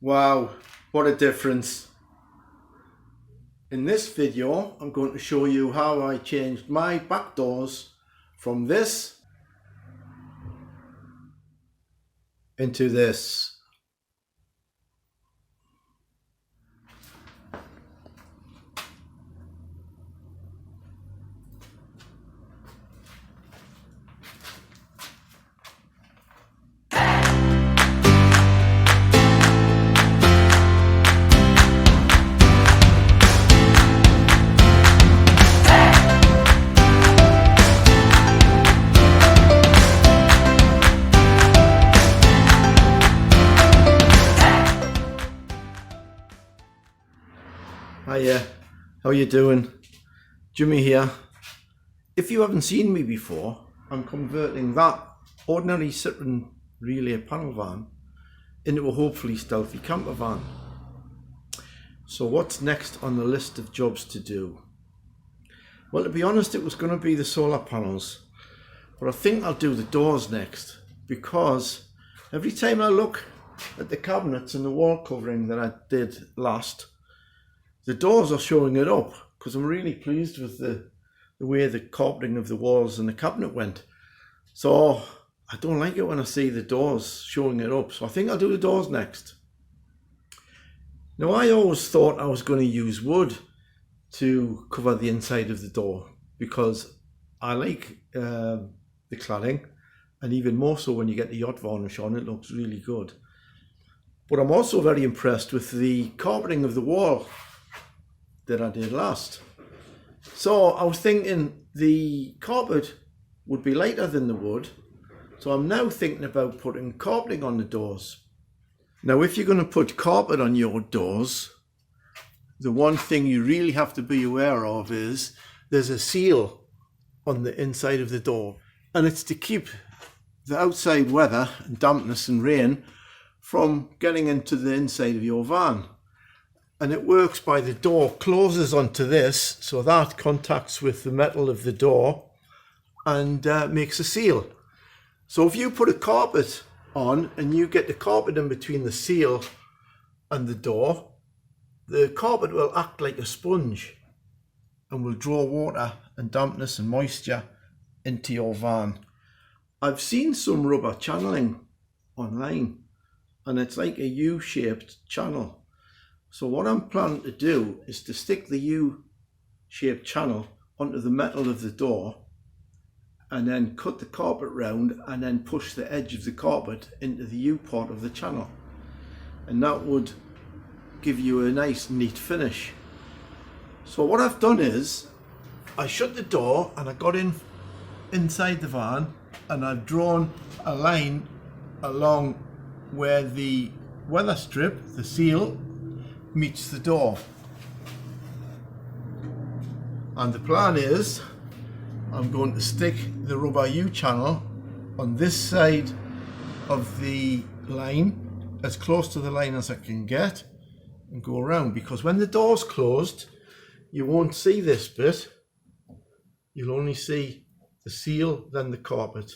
Wow, what a difference. In this video, I'm going to show you how I changed my back doors from this into this. Hiya, how you doing? Jimmy here. If you haven't seen me before, I'm converting that ordinary Citroen relay panel van into a hopefully stealthy camper van. So what's next on the list of jobs to do? Well, to be honest, it was going to be the solar panels, but I think I'll do the doors next, because every time I look at the cabinets and the wall covering that I did last, the doors are showing it up, because I'm really pleased with the way the carpeting of the walls and the cabinet went. So I don't like it when I see the doors showing it up, so I think I'll do the doors next. Now, I always thought I was going to use wood to cover the inside of the door, because I like the cladding, and even more so when you get the yacht varnish on, it looks really good. But I'm also very impressed with the carpeting of the wall that I did last. So I was thinking the carpet would be lighter than the wood, so I'm now thinking about putting carpeting on the doors. Now, if you're going to put carpet on your doors, the one thing you really have to be aware of is there's a seal on the inside of the door, and it's to keep the outside weather and dampness and rain from getting into the inside of your van. And it works by the door closes onto this, so that contacts with the metal of the door and makes a seal. So if you put a carpet on and you get the carpet in between the seal and the door, the carpet will act like a sponge and will draw water and dampness and moisture into your van. I've seen some rubber channeling online, and it's like a U-shaped channel. So what I'm planning to do is to stick the U-shaped channel onto the metal of the door, and then cut the carpet round and then push the edge of the carpet into the U part of the channel. And that would give you a nice neat finish. So what I've done is I shut the door and I got inside the van, and I've drawn a line along where the weather strip, the seal, meets the door. And the plan is I'm going to stick the rubber U channel on this side of the line, as close to the line as I can get, and go around, because when the door's closed you won't see this bit, you'll only see the seal, then the carpet.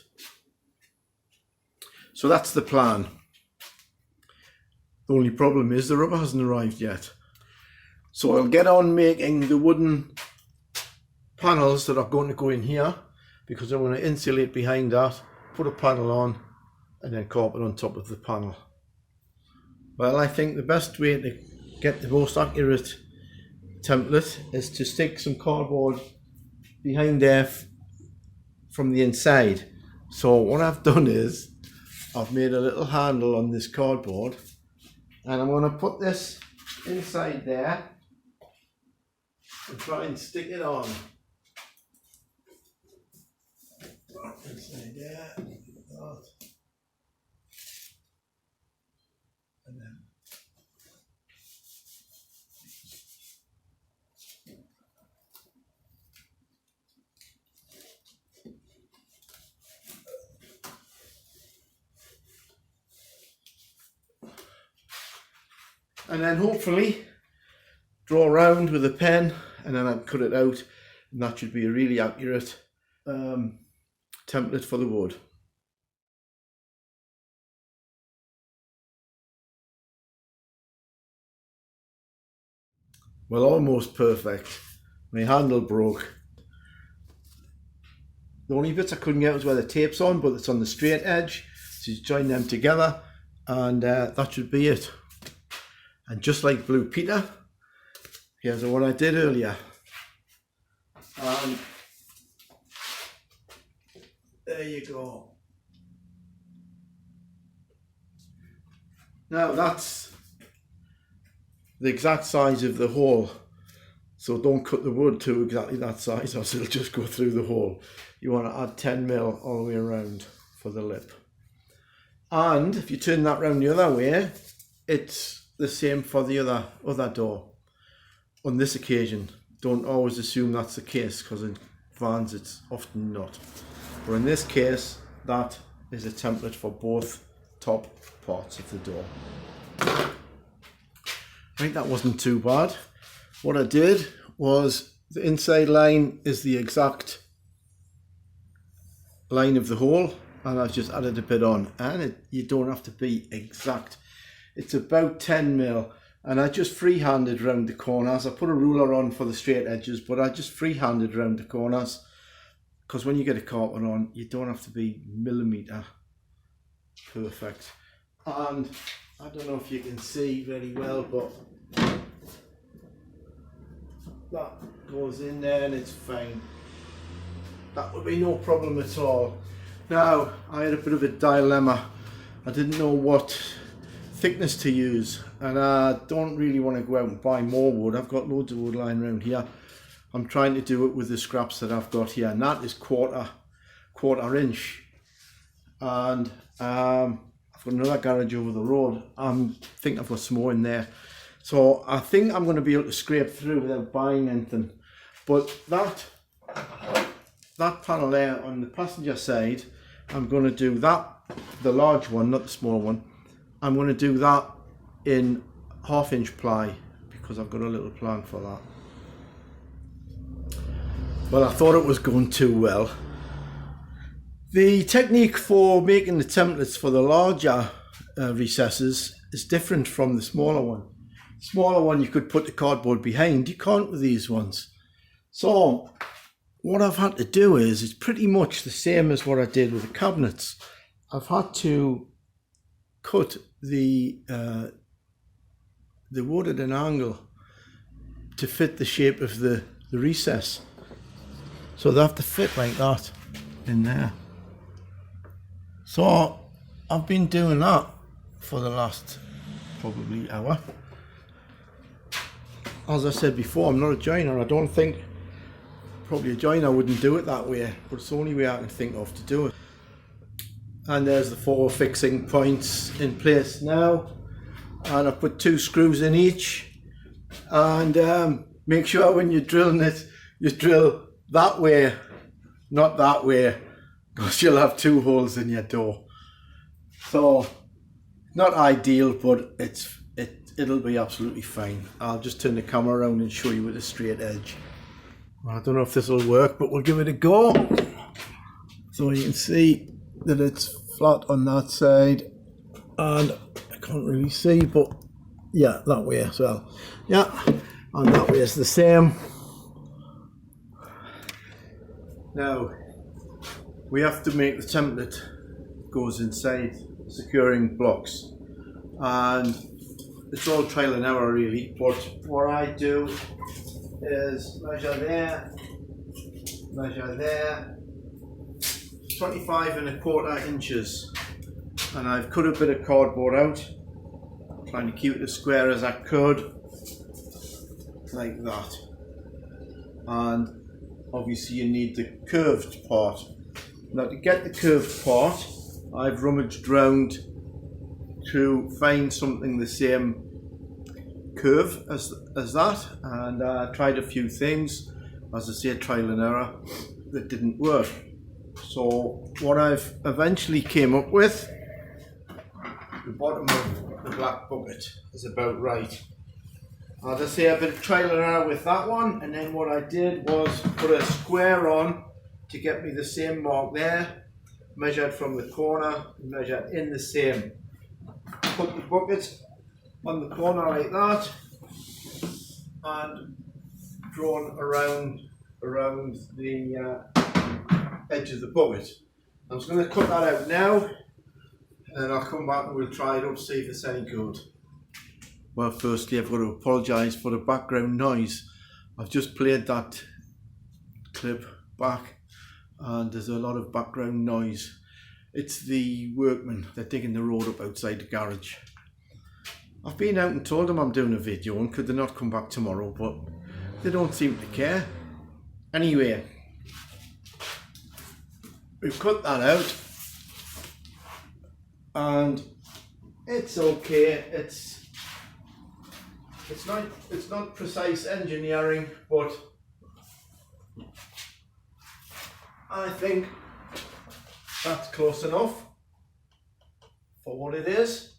So that's the plan. The only problem is the rubber hasn't arrived yet. So I'll get on making the wooden panels that are going to go in here, because I'm going to insulate behind that, put a panel on, and then carpet on top of the panel. Well, I think the best way to get the most accurate template is to stick some cardboard behind there from the inside. So what I've done is I've made a little handle on this cardboard, and I'm going to put this inside there and try and stick it on. Inside there, that. And then hopefully draw around with a pen, and then I'll cut it out, and that should be a really accurate template for the wood. well, almost perfect. My handle broke. The only bits I couldn't get was where the tape's on, but it's on the straight edge. So you join them together and that should be it. And just like Blue Peter, here's what I did earlier. And there you go. Now that's the exact size of the hole. So don't cut the wood to exactly that size or it'll just go through the hole. You want to add 10 mil all the way around for the lip. And if you turn that round the other way, it's the same for the other door. On this occasion, don't always assume that's the case because in vans it's often not. But in this case, that is a template for both top parts of the door. Right, that wasn't too bad. What I did was the inside line is the exact line of the hole, and I've just added a bit on, and you don't have to be exact. It's about 10 mil, and I just freehanded round the corners. I put a ruler on for the straight edges, but I just freehanded round the corners because when you get a carpet on, you don't have to be millimetre perfect. And I don't know if you can see very well, but that goes in there and it's fine. That would be no problem at all. Now, I had a bit of a dilemma. I didn't know what thickness to use, and I don't really want to go out and buy more wood. I've got loads of wood lying around here. I'm trying to do it with the scraps that I've got here, and that is quarter inch. And I've got another garage over the road. I think I've got some more in there. So I think I'm going to be able to scrape through without buying anything. But that panel there on the passenger side, I'm going to do that, the large one, not the small one. I'm going to do that in 1/2 inch ply because I've got a little plan for that. Well, I thought it was going too well. The technique for making the templates for the larger recesses is different from the smaller one. The smaller one you could put the cardboard behind, you can't with these ones. So what I've had to do is, it's pretty much the same as what I did with the cabinets. I've had to cut the wood at an angle to fit the shape of the recess. So they have to fit like that in there. So I've been doing that for the last probably hour. As I said before, I'm not a joiner. I don't think, probably a joiner wouldn't do it that way, but it's the only way I can think of to do it. And there's the 4 fixing points in place now, and I put 2 screws in each. And make sure when you're drilling it, you drill that way, not that way, because you'll have 2 holes in your door. So not ideal, but it'll be absolutely fine. I'll just turn the camera around and show you with a straight edge. Well, I don't know if this will work, but we'll give it a go. So you can see that it's flat on that side, and I can't really see, but yeah, that way as well. Yeah, and that way is the same. Now we have to make the template goes inside securing blocks, and it's all trial and error really, but what I do is measure there, 25¼ inches, and I've cut a bit of cardboard out, trying to keep it as square as I could, like that. And obviously you need the curved part. Now to get the curved part, I've rummaged round to find something the same curve as that, and I tried a few things, as I say, trial and error, that didn't work. So what I've eventually came up with, the bottom of the black bucket is about right. As I say, a bit of trial and error with that one, and then what I did was put a square on to get me the same mark there, measured from the corner, measured in the same. Put the bucket on the corner like that, and drawn around the edge of the bucket. I'm just going to cut that out now, and I'll come back and we'll try it up, see if it's any good. Well, firstly I've got to apologise for the background noise. I've just played that clip back and there's a lot of background noise. It's the workmen, they're digging the road up outside the garage. I've been out and told them I'm doing a video and could they not come back tomorrow, but they don't seem to care. Anyway, we've cut that out and it's okay. It's not precise engineering, but I think that's close enough for what it is.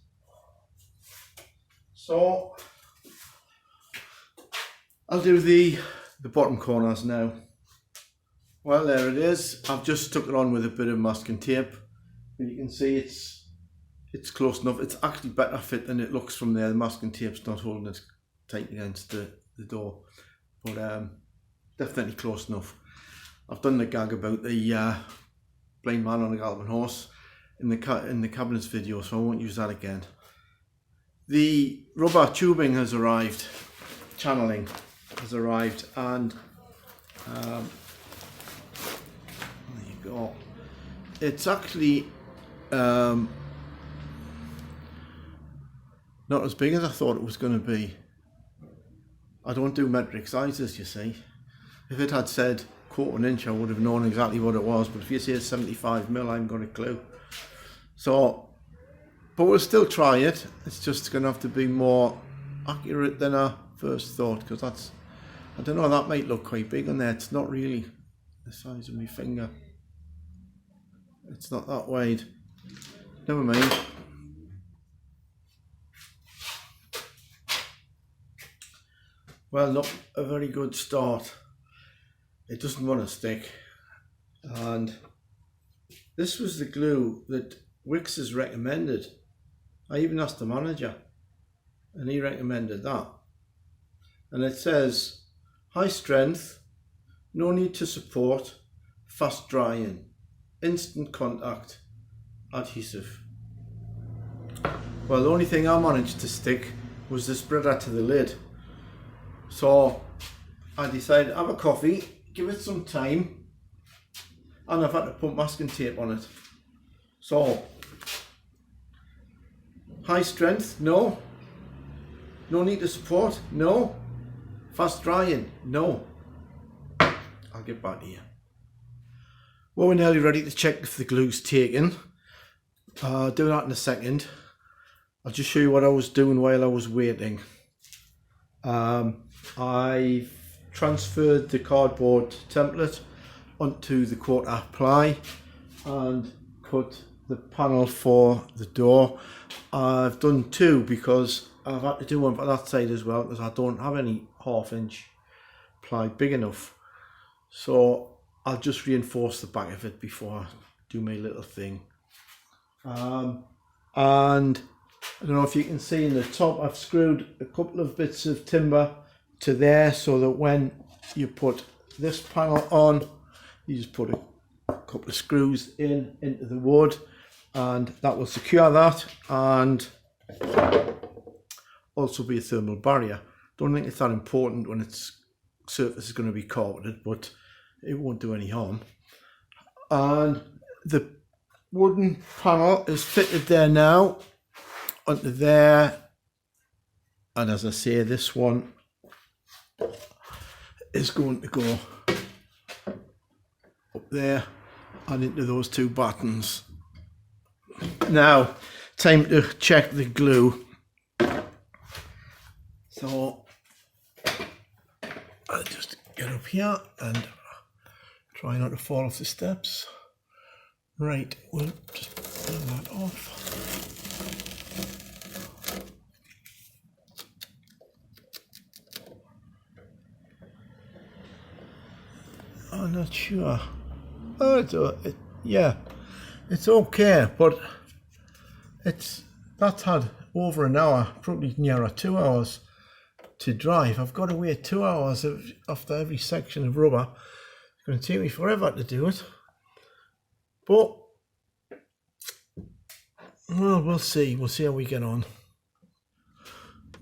So I'll do the bottom corners now. Well, there it is. I've just stuck it on with a bit of masking tape. And you can see it's close enough. It's actually better fit than it looks from there. The masking tape's not holding it tight against the door. But definitely close enough. I've done the gag about the blind man on a galloping horse in the cabinets video, so I won't use that again. The rubber tubing has arrived, channeling has arrived, and there you go. It's actually not as big as I thought it was going to be. I don't do metric sizes, you see. If it had said 1/4 inch, I would have known exactly what it was, but if you say 75mm, I haven't got a clue. So, but we'll still try it. It's just going to have to be more accurate than I first thought, because that's, I don't know, that might look quite big on there. It's not really the size of my finger. It's not that wide. Never mind. Well, not a very good start. It doesn't want to stick. And this was the glue that Wix has recommended. I even asked the manager and he recommended that. And it says, high strength, no need to support, fast drying, instant contact, adhesive. Well, the only thing I managed to stick was the spreader to the lid. So I decided, have a coffee, give it some time, and I've had to put masking tape on it. So, high strength, no. No need to support, no. Fast drying, no. I'll get back to you. Well, we're nearly ready to check if the glue's taken. I'll do that in a second. I'll just show you what I was doing while I was waiting. I've transferred the cardboard template onto the 1/4 ply and cut the panel for the door. I've done 2 because I've had to do one for that side as well, because I don't have any 1/2 inch ply big enough. So I'll just reinforce the back of it before I do my little thing. And I don't know if you can see in the top, I've screwed a couple of bits of timber to there so that when you put this panel on, you just put a couple of screws into the wood, and that will secure that and also be a thermal barrier. Don't think it's that important when its surface is going to be carpeted, but it won't do any harm. And the wooden panel is fitted there now onto there, and as I say, this one is going to go up there and into those 2 buttons. Now, time to check the glue. So I'll just get up here and try not to fall off the steps. Right, we'll just pull that off. I'm not sure. Oh, yeah, it's okay, but that's had over an hour, probably nearer 2 hours to dry, if I've got to wait 2 hours after every section of rubber, it's going to take me forever to do it. But well, we'll see how we get on.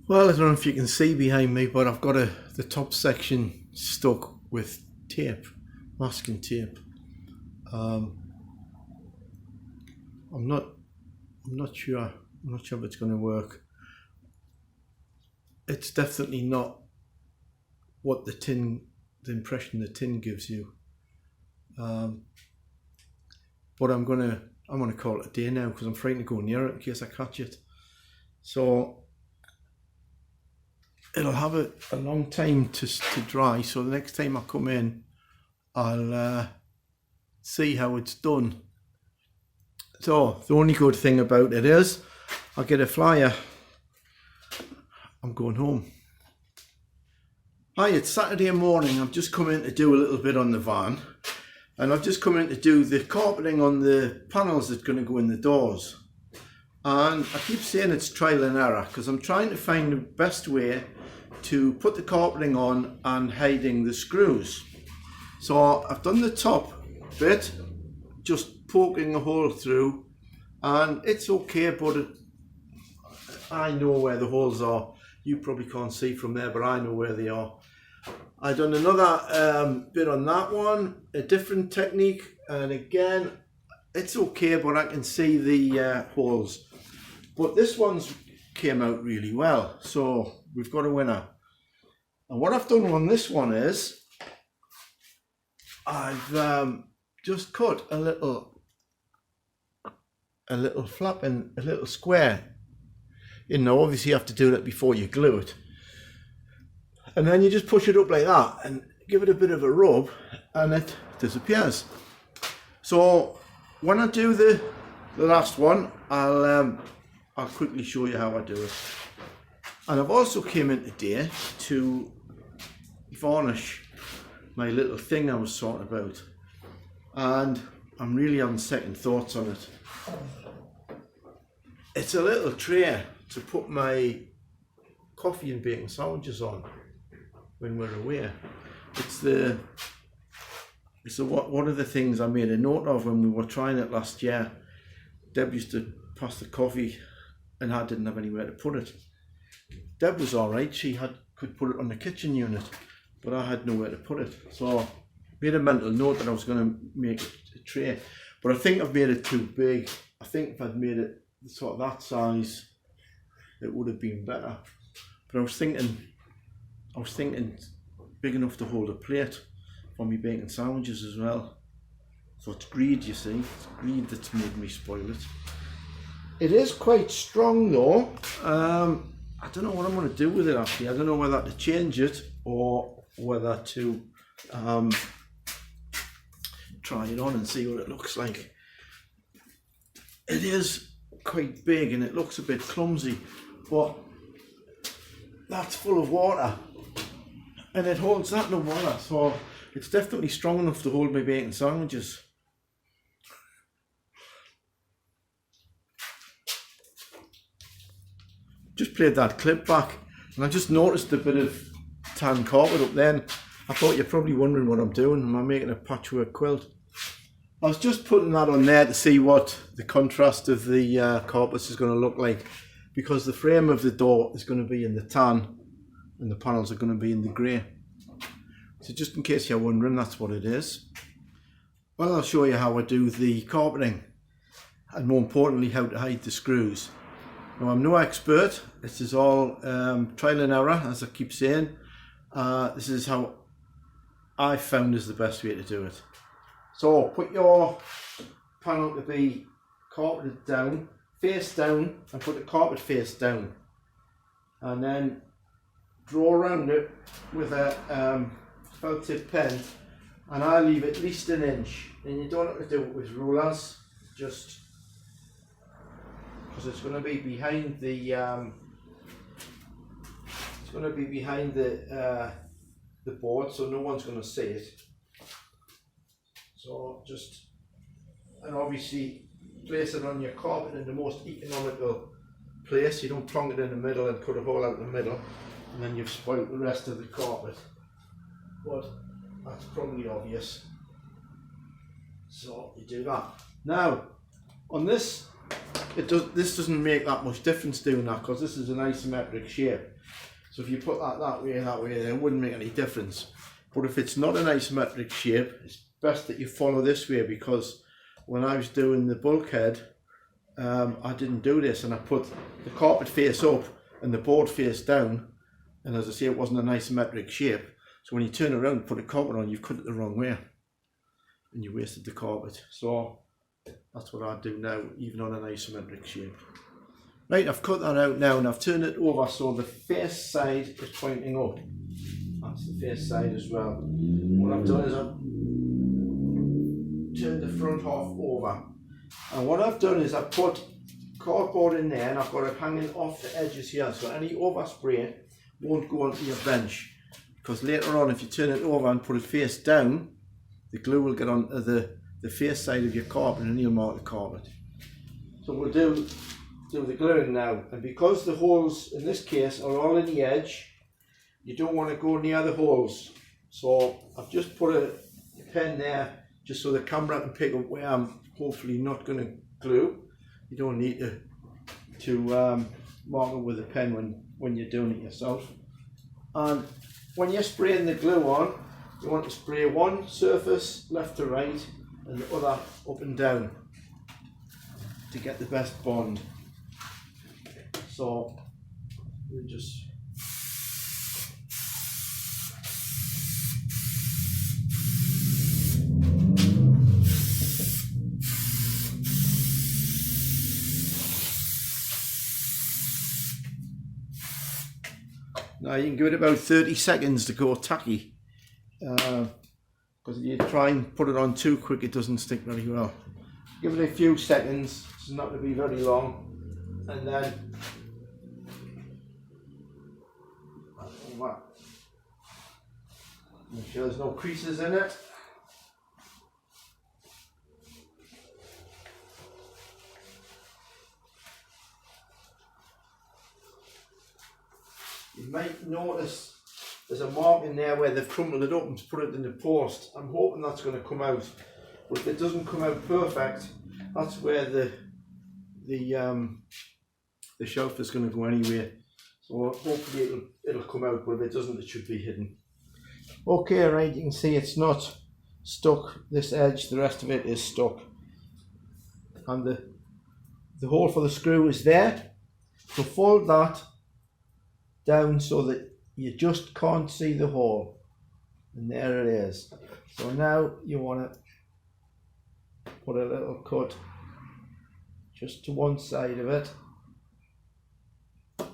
Well, I don't know if you can see behind me, but I've got the top section stuck with tape, masking tape. I'm not sure if it's going to work. It's definitely not what the impression the tin gives you. But I'm gonna call it a day now because I'm frightened to go near it in case I catch it. So it'll have a long time to dry. So the next time I come in, I'll see how it's done. So the only good thing about it is I'll get a flyer. I'm going home. Hi, it's Saturday morning. I've just come in to do a little bit on the van, and I've just come in to do the carpeting on the panels that's going to go in the doors. And I keep saying it's trial and error because I'm trying to find the best way to put the carpeting on and hiding the screws. So I've done the top bit, just poking a hole through, and it's okay, but I know where the holes are. You probably can't see from there, but I know where they are. I've done another bit on that one, a different technique, and again, it's okay, but I can see the holes. But this one's came out really well, so we've got a winner. And what I've done on this one is, I've just cut a little flap in a little square. You know, obviously you have to do that before you glue it. And then you just push it up like that and give it a bit of a rub and it disappears. So when I do the last one, I'll quickly show you how I do it. And I've also came in today to varnish my little thing I was talking about. And I'm really having second thoughts on it. It's a little tray to put my coffee and bacon sandwiches on when we're away. It's one of the things I made a note of when we were trying it last year. Deb used to pass the coffee and I didn't have anywhere to put it. Deb was alright, she could put it on the kitchen unit, but I had nowhere to put it. So I made a mental note that I was going to make a tray, but I think I've made it too big. I think if I'd made it sort of that size, it would have been better. But I was thinking big enough to hold a plate for me bacon sandwiches as well. So it's greed, you see. It's greed that's made me spoil it. It is quite strong though. I don't know what I'm going to do with it actually. I don't know whether to change it or whether to try it on and see what it looks like. It is quite big and it looks a bit clumsy, but that's full of water and it holds that no water, so it's definitely strong enough to hold my bacon sandwiches. Just played that clip back and I just noticed a bit of tan carpet up there, and I thought you're probably wondering what I'm doing. Am I making a patchwork quilt? I was just putting that on there to see what the contrast of the carpets is going to look like, because the frame of the door is going to be in the tan and the panels are going to be in the grey. So just in case you're wondering, that's what it is. Well, I'll show you how I do the carpeting and more importantly how to hide the screws. Now, I'm no expert, this is all trial and error, as I keep saying. This is how I found is the best way to do it. So put your panel to be carpeted down, face down, and put the carpet face down. And then draw around it with a felt tip pen, and I leave at least an inch. And you don't have to do it with rulers, just because it's going to be behind the the board, so no one's going to see it. So just, and obviously place it on your carpet in the most economical place. You don't plonk it in the middle and cut a hole out in the middle. and then you've spoiled the rest of the carpet. But that's probably obvious. So you do that. Now, on this, this doesn't make that much difference doing that because this is an isometric shape. So if you put that way, then it wouldn't make any difference. But if it's not an isometric shape, it's best that you follow this way, because when I was doing the bulkhead, I didn't do this, and I put the carpet face up and the board face down, and as I say, it wasn't an isometric shape. So when you turn around and put a carpet on, you've cut it the wrong way and you wasted the carpet. So that's what I do now, even on an isometric shape. Right, I've cut that out now and I've turned it over so the face side is pointing up. That's the face side as well. What I've done is I've turned the front half over. And what I've done is I've put cardboard in there and I've got it hanging off the edges here, so any overspray won't go onto your bench. Because later on, if you turn it over and put it face down, the glue will get onto the face side of your carpet and you'll mark the carpet. So we'll do the gluing now, and because the holes in this case are all in the edge, you don't want to go near the holes. So I've just put a pen there just so the camera can pick up where I'm hopefully not going to glue. You don't need to mark it with a pen when you're doing it yourself. And when you're spraying the glue on, you want to spray one surface left to right and the other up and down to get the best bond. So we just now you can give it about 30 seconds to go tacky, because if you try and put it on too quick, it doesn't stick very well. Give it a few seconds, it's not going to be very long, and then make sure there's no creases in it. You might notice there's a mark in there where they've crumpled it up and put it in the post. I'm hoping that's going to come out, but if it doesn't come out perfect, that's where the shelf is going to go anyway. So hopefully it'll come out, but if it doesn't, it should be hidden. Okay, right, you can see it's not stuck, this edge, the rest of it is stuck. And the hole for the screw is there. So fold that down so that you just can't see the hole, and there it is. So now you want to put a little cut just to one side of it. There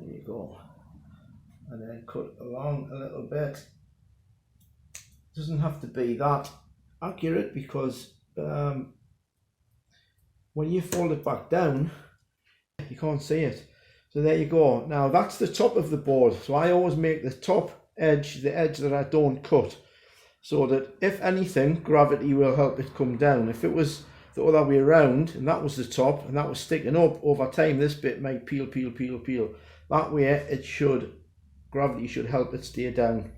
you go, and then cut along a little bit. Doesn't have to be that accurate, because when you fold it back down you can't see it. So there you go. Now that's the top of the board, so I always make the top edge the edge that I don't cut, so that if anything, gravity will help it come down. If it was the other way around and that was the top and that was sticking up, over time this bit might peel. That way it should, gravity should help it stay down.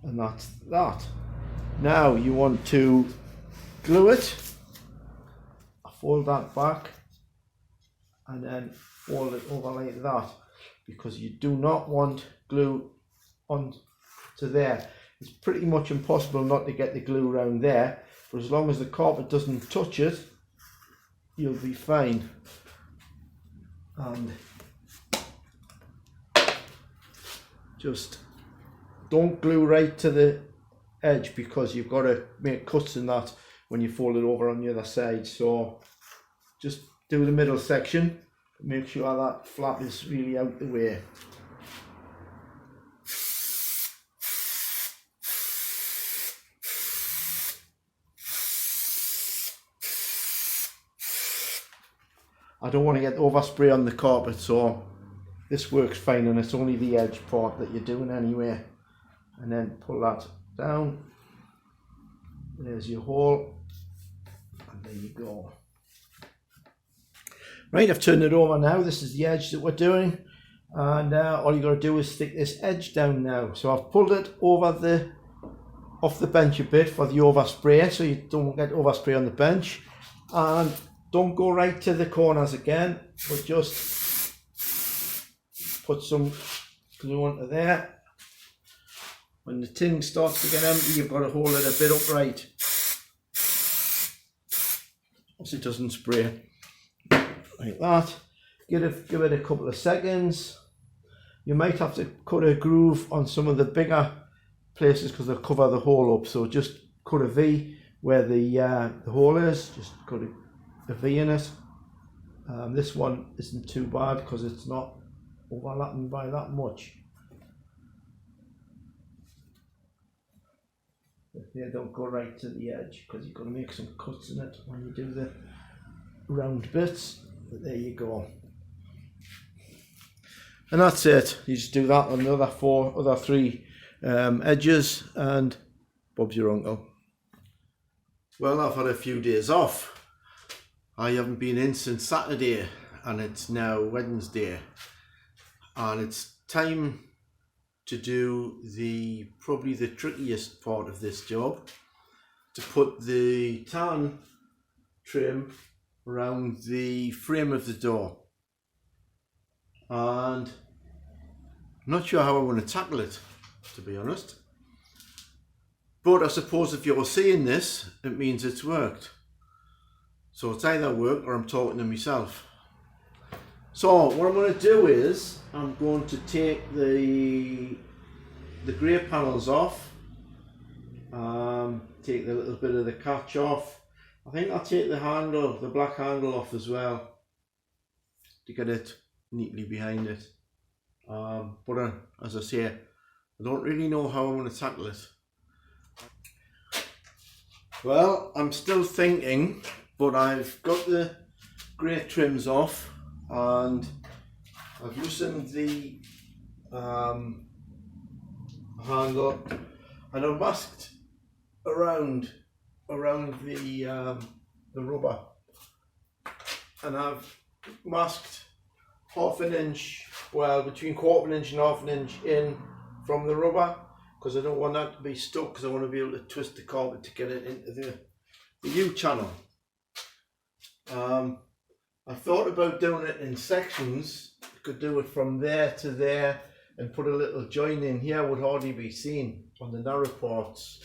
And that's that. Now you want to glue it. I fold that back and then fold it over like that, because you do not want glue on to there. It's pretty much impossible not to get the glue around there, but as long as the carpet doesn't touch it, you'll be fine. And just don't glue right to the edge, because you've got to make cuts in that when you fold it over on the other side. So just do the middle section, make sure that flap is really out the way. I don't want to get overspray on the carpet, so this works fine, and it's only the edge part that you're doing anyway. And then pull that down. There's your hole, and there you go. Right, I've turned it over now. This is the edge that we're doing, and all you got to do is stick this edge down now. So I've pulled it over off the bench a bit for the overspray, so you don't get overspray on the bench, and don't go right to the corners again, but just put some glue onto there. When the tin starts to get empty, you've got to hold it a bit upright so it doesn't spray. Like that. Give it a couple of seconds. You might have to cut a groove on some of the bigger places because they'll cover the hole up. So just cut a V where the hole is. Just cut a V in it. This one isn't too bad because it's not overlapping by that much. But they don't go right to the edge because you've got to make some cuts in it when you do the round bits. But there you go. And that's it. You just do that on the other three edges, and Bob's your uncle. Well, I've had a few days off. I haven't been in since Saturday, and it's now Wednesday, and it's time to do probably the trickiest part of this job, to put the tan trim around the frame of the door. And I'm not sure how I want to tackle it, to be honest. But I suppose if you're seeing this, it means it's worked. So it's either worked or I'm talking to myself. So what I'm going to do is I'm going to take the grey panels off, take the little bit of the catch off. I think I'll take the black handle off as well to get it neatly behind it. But as I say, I don't really know how I'm going to tackle it. Well, I'm still thinking, but I've got the grey trims off and I've loosened the handle, and I've masked around the rubber, and I've masked half an inch, well, between quarter of an inch and half an inch in from the rubber, because I don't want that to be stuck, because I want to be able to twist the carpet to get it into the U-channel. I thought about doing it in sections. You could do it from there to there and put a little join in here, would hardly be seen on the narrow parts.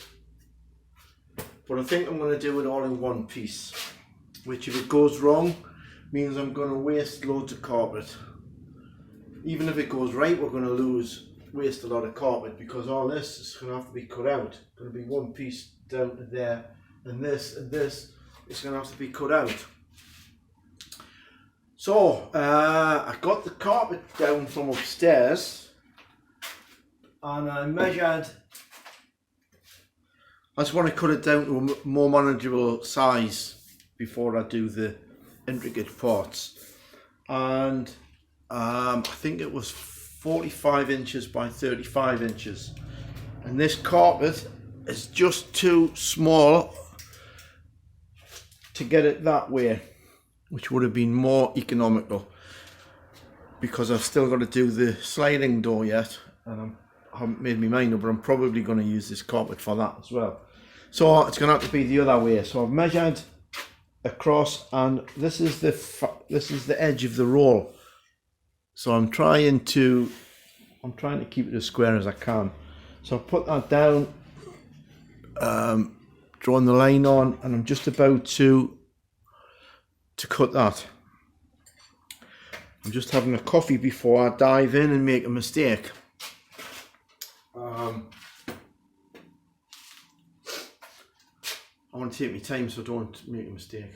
But I think I'm going to do it all in one piece, which if it goes wrong means I'm going to waste loads of carpet. Even if it goes right, we're going to waste a lot of carpet, because all this is going to have to be cut out. It's going to be one piece down to there, and this is going to have to be cut out. So I got the carpet down from upstairs and I measured. I just want to cut it down to a more manageable size before I do the intricate parts, and I think it was 45 inches by 35 inches, and this carpet is just too small to get it that way, which would have been more economical, because I've still got to do the sliding door yet, and I haven't made my mind up, but I'm probably going to use this carpet for that as well. So it's going to have to be the other way. So I've measured across, and this is the edge of the roll. So I'm trying to keep it as square as I can. So I put that down, drawing the line on, and I'm just about to cut that. I'm just having a coffee before I dive in and make a mistake. I want to take my time so I don't make a mistake.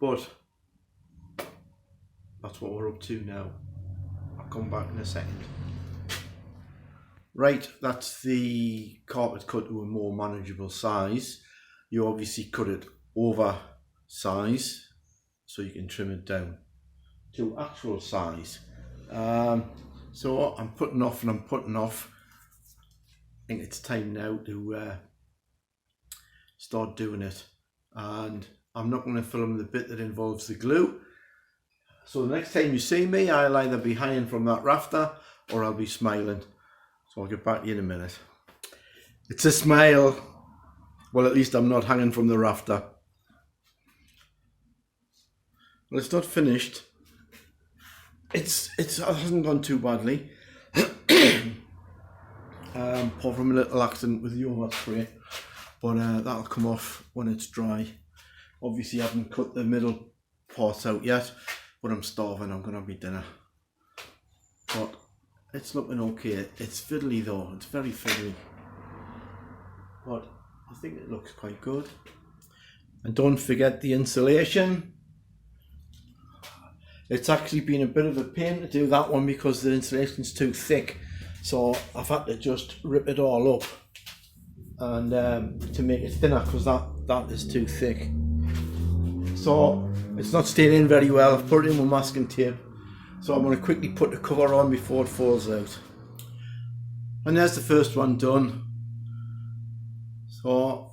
But that's what we're up to now. I'll come back in a second. Right, that's the carpet cut to a more manageable size. You obviously cut it over size so you can trim it down to actual size. So I'm putting off and I'm putting off. I think it's time now to start doing it, and I'm not going to film the bit that involves the glue. So the next time you see me, I'll either be hanging from that rafter or I'll be smiling. So I'll get back to you in a minute. It's a smile. Well, at least I'm not hanging from the rafter. Well, it's not finished. It hasn't gone too badly. Apart from a little accident with the overspray. But that'll come off when it's dry. Obviously I haven't cut the middle parts out yet, but I'm starving. I'm going to have my dinner. But it's looking okay. It's fiddly though. It's very fiddly. But I think it looks quite good. And don't forget the insulation. It's actually been a bit of a pain to do that one because the insulation's too thick. So I've had to just rip it all up and to make it thinner because that is too thick. So it's not staying in very well. I've put it in with masking tape. So I'm going to quickly put the cover on before it falls out. And there's the first one done. So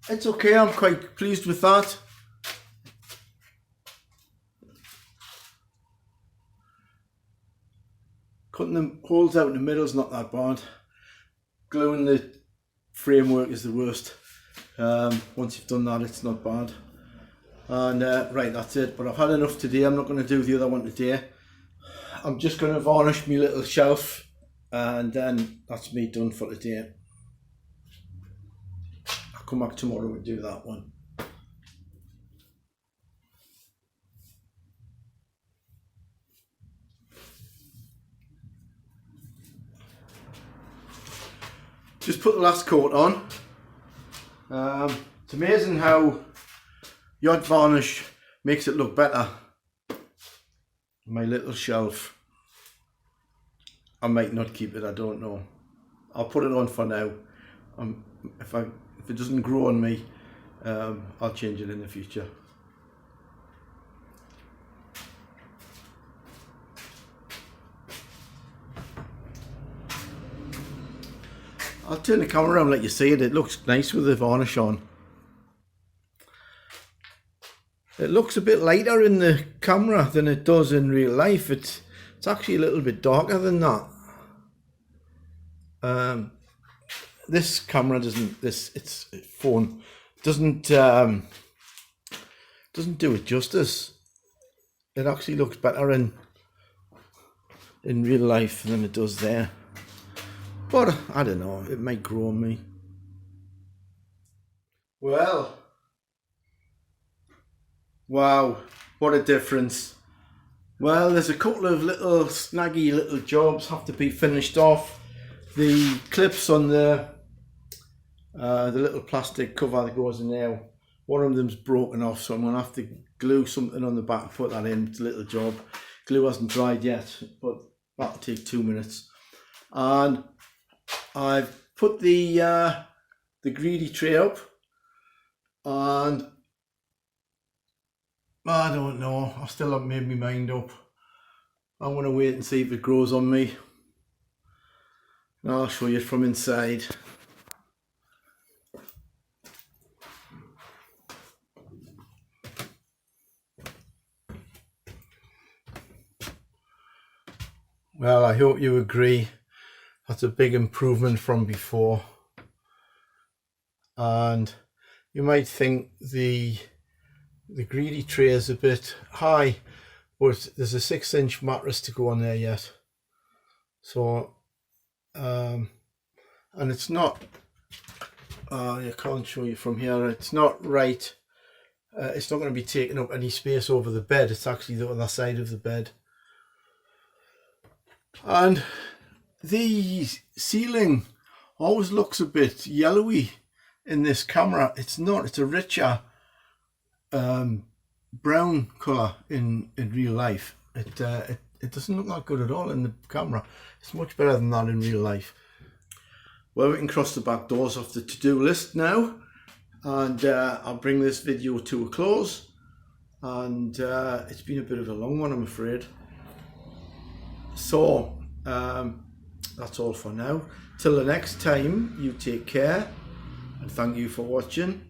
it's okay. I'm quite pleased with that. Cutting the holes out in the middle is not that bad. Gluing the framework is the worst. Once you've done that, it's not bad. And right, that's it. But I've had enough today. I'm not going to do the other one today. I'm just going to varnish my little shelf, and then that's me done for today. I'll come back tomorrow and do that one. Just put the last coat on. It's amazing how yacht varnish makes it look better. My little shelf. I might not keep it, I don't know. I'll put it on for now. If it doesn't grow on me, I'll change it in the future. I'll turn the camera around and let you see it. It looks nice with the varnish on. It looks a bit lighter in the camera than it does in real life. It's actually a little bit darker than that. This camera doesn't. It's phone doesn't do it justice. It actually looks better in real life than it does there. But I don't know, it might grow on me. Well, wow, what a difference. Well, there's a couple of little snaggy little jobs have to be finished off. The clips on the little plastic cover that goes in there, one of them's broken off, so I'm going to have to glue something on the back and put that in. It's a little job. Glue hasn't dried yet, but that'll take 2 minutes. And I've put the greedy tray up, and I don't know, I still haven't made my mind up. I want to wait and see if it grows on me. And I'll show you it from inside. Well, I hope you agree. That's a big improvement from before. And you might think the greedy tray is a bit high, but there's a 6-inch mattress to go on there yet. So, and it's not, I can't show you from here, it's not right. It's not going to be taking up any space over the bed. It's actually the other side of the bed. And the ceiling always looks a bit yellowy in this camera. It's not, it's a richer brown colour in real life. It doesn't look that good at all in the camera. It's much better than that in real life. Well, we can cross the back doors off the to-do list now, and I'll bring this video to a close. And it's been a bit of a long one, I'm afraid. So that's all for now. Till the next time, you take care, and thank you for watching.